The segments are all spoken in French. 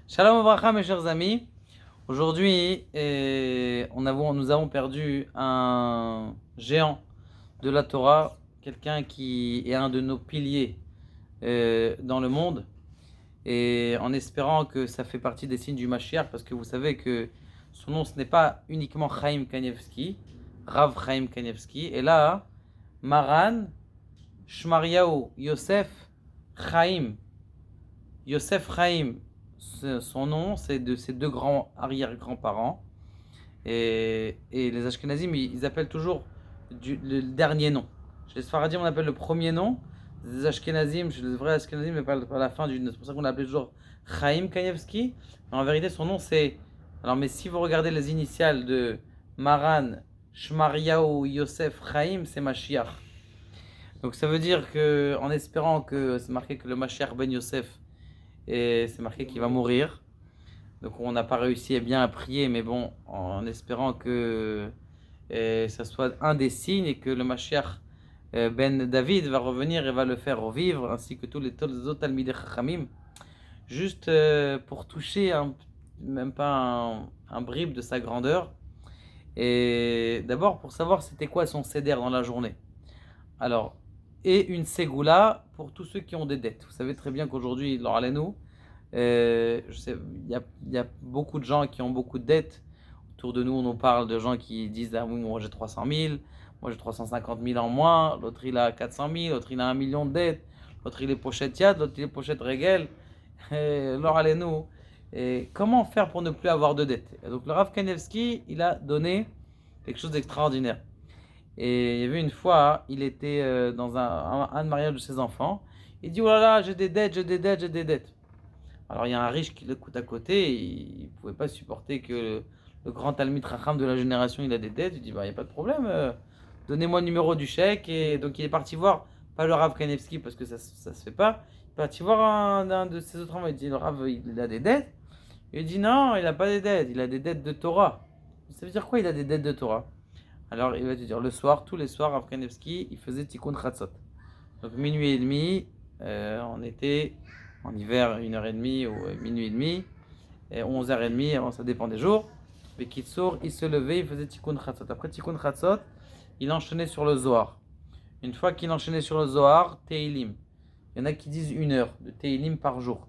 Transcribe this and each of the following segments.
Shalom Abraham, mes chers amis. Aujourd'hui, nous avons perdu un géant de la Torah, quelqu'un qui est un de nos piliers dans le monde, et en espérant que ça fait partie des signes du Mashiach, parce que vous savez que son nom, ce n'est pas uniquement Chaim Kanievski, Rav Chaim Kanievski, et là, Maran Shmariaou Yosef Chaim Yosef Chaim, son nom, c'est de ses deux grands arrière-grands-parents. Et les Ashkenazim, ils appellent toujours le dernier nom. Chez les Sfaradim, on appelle le premier nom. Les Ashkenazim, chez les vrais Ashkenazim, ils appellent pas la fin du nom. C'est pour ça qu'on l'appelle toujours Chaim Kanievski. Mais en vérité, son nom, c'est. Alors, mais si vous regardez les initiales de Maran, Shmariaou, Yosef, Chaim, c'est Mashiach. Donc, ça veut dire que, en espérant que c'est marqué que le Mashiach ben Yosef, et c'est marqué qu'il va mourir. Donc on n'a pas réussi à bien prier, mais bon, en espérant que ça soit un des signes et que le Mashiach ben David va revenir et va le faire revivre, ainsi que tous les autres Talmidei Chachamim, juste pour toucher même pas un bribe de sa grandeur. Et d'abord pour savoir c'était quoi son seder dans la journée. Alors, et une ségoula pour tous ceux qui ont des dettes. Vous savez très bien qu'aujourd'hui, nous, il y a beaucoup de gens qui ont beaucoup de dettes. Autour de nous, on nous parle de gens qui disent ah oui, moi j'ai 300 000, moi j'ai 350 000 en moins, l'autre il a 400 000, l'autre il a 1 million de dettes, l'autre il est pochette yad, l'autre il est pochette régel. Alors nous, et comment faire pour ne plus avoir de dettes? Et donc le Rav Kanevski, il a donné quelque chose d'extraordinaire. Et il y avait une fois, il était dans un mariage de ses enfants. Il dit, oh là là, j'ai des dettes, j'ai des dettes, j'ai des dettes. Alors il y a un riche qui l'écoute à côté, il ne pouvait pas supporter que le grand Talmid Racham de la génération, il a des dettes. Il dit, bah, il n'y a pas de problème, donnez-moi le numéro du chèque. Et donc il est parti voir, pas le Rav Kanevski, parce que ça ne se fait pas. Il est parti voir un de ses autres enfants, il dit, le Rav, il a des dettes. Il dit, non, il n'a pas des dettes, il a des dettes de Torah. Ça veut dire quoi, il a des dettes de Torah? Alors il va te dire, le soir, tous les soirs, Rav Kanevski, il faisait Tikkun Chatzot. Donc minuit et demi, on était en hiver 1h30 ou minuit et demi, et 11h30, avant ça dépend des jours. Mais Kitsour, il se levait, il faisait Tikkun Chatzot. Après Tikkun Chatzot, il enchaînait sur le Zohar. Une fois qu'il enchaînait sur le Zohar, Teilim. Il y en a qui disent 1 heure de Teilim par jour.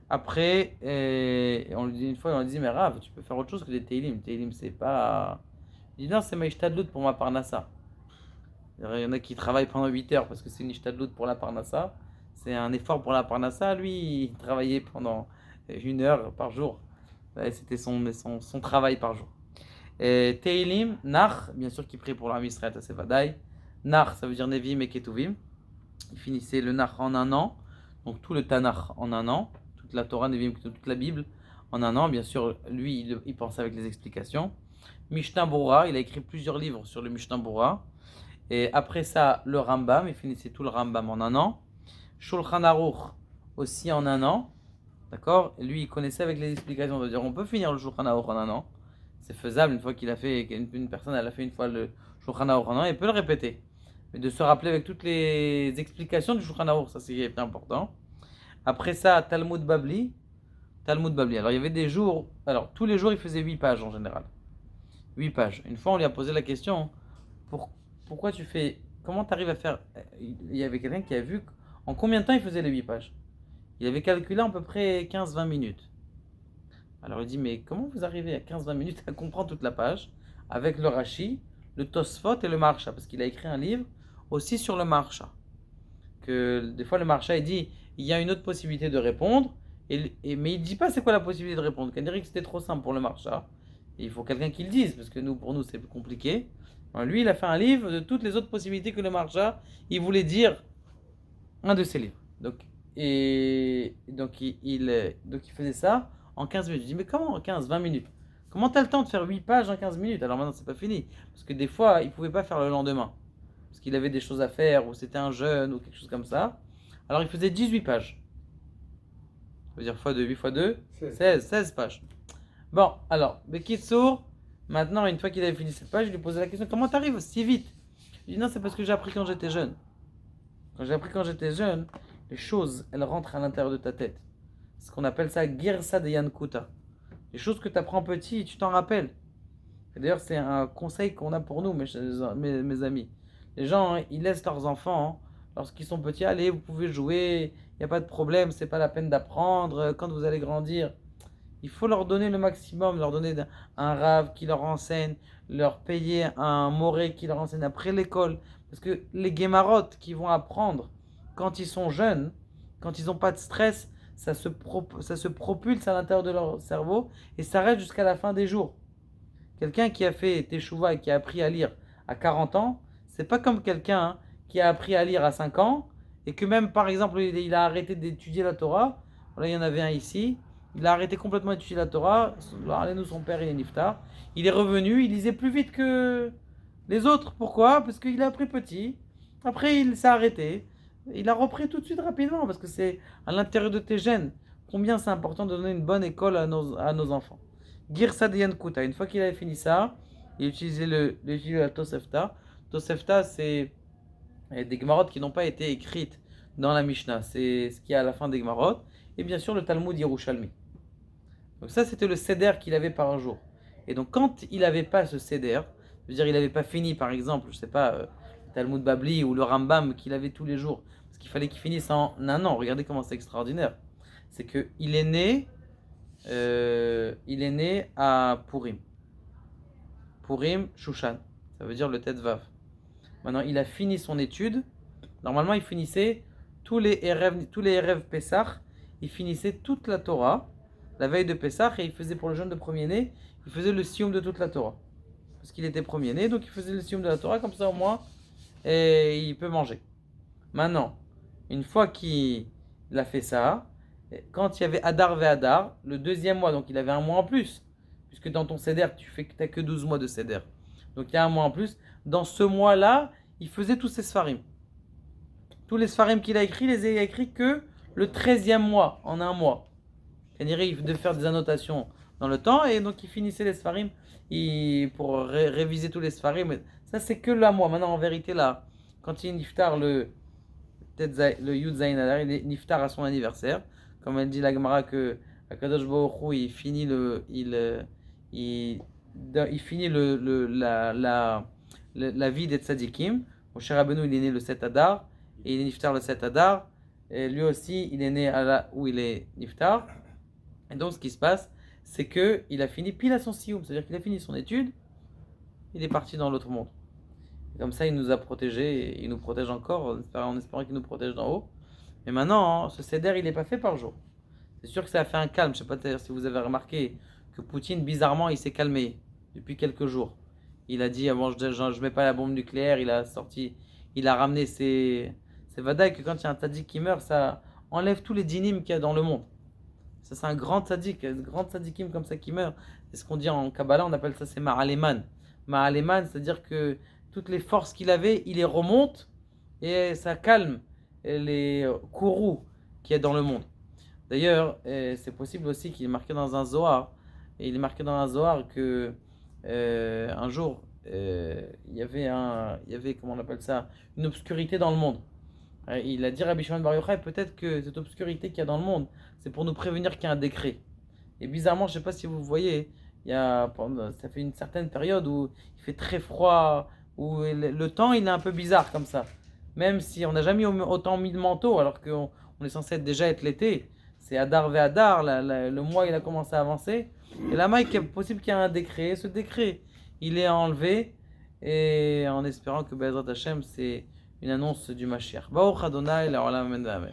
Après, on lui dit une fois, on lui dit, mais Rav, tu peux faire autre chose que des Teilim. Teilim, c'est pas. Il dit non, c'est ma ishtadlout pour ma parnassa. Il y en a qui travaillent pendant 8 heures parce que c'est une ishtadlout pour la parnassa. C'est un effort pour la parnassa. Lui, il travaillait pendant 1 heure par jour. C'était son travail par jour. Et Teilim, Nach, bien sûr qui prie pour l'armée Israël, c'est Vadaï. Nach, ça veut dire Nevim et Ketuvim. Il finissait le Nach en un an. Donc tout le Tanakh en un an. Toute la Torah, Nevim, toute la Bible en un an. Bien sûr, lui, il pensait avec les explications. Mishnah Bora, il a écrit plusieurs livres sur le Mishnah Bora. Et après ça, le Rambam, il finissait tout le Rambam en un an. Shulchan Aruch aussi en un an. D'accord? Lui, il connaissait avec les explications. C'est-à-dire, on peut finir le Shulchan Aruch en un an. C'est faisable une fois qu'il a fait, une personne, elle a fait une fois le Shulchan Aruch en un an, elle peut le répéter. Mais de se rappeler avec toutes les explications du Shulchan Aruch, ça c'est important. Après ça, Talmud Babli. Talmud Babli. Alors, il y avait des jours, alors tous les jours, il faisait 8 pages en général. 8 pages. Une fois, on lui a posé la question pourquoi tu fais. Comment tu arrives à faire. Il y avait quelqu'un qui a vu en combien de temps il faisait les 8 pages. Il avait calculé à peu près 15-20 minutes. Alors il dit mais comment vous arrivez à 15-20 minutes à comprendre toute la page avec le Rashi, le Tosfot et le Marsha? Parce qu'il a écrit un livre aussi sur le Marsha. Que des fois le Marsha il dit il y a une autre possibilité de répondre. Mais il ne dit pas c'est quoi la possibilité de répondre. Il dirait que c'était trop simple pour le Marsha. Il faut quelqu'un qui le dise, parce que pour nous, c'est plus compliqué. Alors, lui, il a fait un livre de toutes les autres possibilités que le Marsha, il voulait dire un de ses livres. Donc il faisait ça en 15 minutes. Je dis, mais comment en 15-20 minutes? Comment tu as le temps de faire 8 pages en 15 minutes? Alors maintenant, c'est pas fini. Parce que des fois, il ne pouvait pas faire le lendemain. Parce qu'il avait des choses à faire, ou c'était un jeûne, ou quelque chose comme ça. Alors il faisait 18 pages. Ça veut dire x2, 8 x 2, 16 pages. Bon, alors, Bekitsour, maintenant, une fois qu'il avait fini cette page, je lui posais la question, comment t'arrives si vite? Il dit, non, c'est parce que j'ai appris quand j'étais jeune. Quand j'ai appris quand j'étais jeune, les choses, elles rentrent à l'intérieur de ta tête. ce qu'on appelle ça Girsa de Yankuta. Les choses que tu apprends petit, tu t'en rappelles. Et d'ailleurs, c'est un conseil qu'on a pour nous, mes amis. Les gens, ils laissent leurs enfants, lorsqu'ils sont petits, allez, vous pouvez jouer, il n'y a pas de problème, c'est pas la peine d'apprendre. Quand vous allez grandir, il faut leur donner le maximum, leur donner un rave qui leur enseigne, leur payer un moré qui leur enseigne après l'école. Parce que les guémarottes qui vont apprendre quand ils sont jeunes, quand ils n'ont pas de stress, ça se propulse à l'intérieur de leur cerveau et ça reste jusqu'à la fin des jours. Quelqu'un qui a fait Teshuvah et qui a appris à lire à 40 ans, c'est pas comme quelqu'un qui a appris à lire à 5 ans et que même par exemple il a arrêté d'étudier la Torah. Voilà, il y en avait un ici. Il a arrêté complètement d'étudier la Torah. Nous, son père, il est niftar. Il est revenu, il lisait plus vite que les autres. Pourquoi? Parce qu'il a appris petit. Après, il s'est arrêté. Il a repris tout de suite rapidement parce que c'est à l'intérieur de tes gènes. Combien c'est important de donner une bonne école à nos enfants. Girsa de Yankuta. Une fois qu'il avait fini ça, il utilisait la Tosefta. Tosefta, c'est des Gemarotes qui n'ont pas été écrites dans la Mishnah. C'est ce qu'il y a à la fin des Gemarotes. Et bien sûr, le Talmud Yerushalmi. Donc ça, c'était le seder qu'il avait par jour. Et donc, quand il n'avait pas ce seder, c'est-à-dire il n'avait pas fini, par exemple, je sais pas, le Talmud Babli ou le Rambam qu'il avait tous les jours, parce qu'il fallait qu'il finisse en un an. Regardez comment c'est extraordinaire. C'est que il est né à Purim. Purim, Shushan. Ça veut dire le Tetvav. Maintenant, il a fini son étude. Normalement, il finissait tous les Erev Pessah. Il finissait toute la Torah la veille de Pessah et il faisait pour le jeune de premier-né, il faisait le siyum de toute la Torah. Parce qu'il était premier-né, donc il faisait le siyum de la Torah, comme ça au moins, et il peut manger. Maintenant, une fois qu'il a fait ça, quand il y avait Adar ve Adar, le deuxième mois, donc il avait un mois en plus, puisque dans ton Seder, tu n'as que 12 mois de Seder. Donc il y a un mois en plus. Dans ce mois-là, il faisait tous ses Sfarim. Tous les Sfarim qu'il a écrits, il les a écrits que le 13e mois, en un mois. Il devait faire des annotations dans le temps et donc il finissait les Sfarim pour réviser tous les Sfarim. Ça, c'est que là, moi. Maintenant, en vérité, là, quand il est niftar le Yud Zayin Adar, il est niftar à son anniversaire. Comme elle dit la Gemara que Akadosh Baruch Hu, il finit la vie des tzadikim. Moshe Rabbeinu, il est né le 7 Adar et il est niftar le 7 Adar. Et lui aussi, il est né où il est niftar. Et donc, ce qui se passe, c'est qu'il a fini pile à son sioum, c'est-à-dire qu'il a fini son étude, il est parti dans l'autre monde. Et comme ça, il nous a protégés, et il nous protège encore, en espérant qu'il nous protège d'en haut. Mais maintenant, ce seder, il n'est pas fait par jour. C'est sûr que ça a fait un calme. Je ne sais pas si vous avez remarqué que Poutine, bizarrement, il s'est calmé depuis quelques jours. Il a dit, avant, je ne mets pas la bombe nucléaire, il a ramené ses vadaïs, que quand il y a un tzaddik qui meurt, ça enlève tous les dynimes qu'il y a dans le monde. Ça, c'est un grand tzaddik, un grand tzaddikim comme ça qui meurt. C'est ce qu'on dit en Kabbalah, on appelle ça, c'est Ma'aleman. Ma'aleman, c'est-à-dire que toutes les forces qu'il avait, il les remonte et ça calme les courroux qu'il y a dans le monde. D'ailleurs, c'est possible aussi qu'il est marqué dans un Zohar. Et il est marqué dans un Zohar que un jour, il y avait, comment on appelle ça, une obscurité dans le monde. Il a dit Rabbi Shimon Bar Yochai, peut-être que cette obscurité qu'il y a dans le monde, c'est pour nous prévenir qu'il y a un décret. Et bizarrement, je ne sais pas si vous voyez, ça fait une certaine période où il fait très froid, où le temps il est un peu bizarre comme ça. Même si on n'a jamais autant mis de manteau, alors qu'on est censé déjà être l'été. C'est Adar ve Adar, le mois il a commencé à avancer. Et là, il est possible qu'il y ait un décret. Ce décret, il est enlevé. Et en espérant que Be'ezrat Hashem, c'est une annonce du Mashiach. Baruch Adonai, la Olam Amen.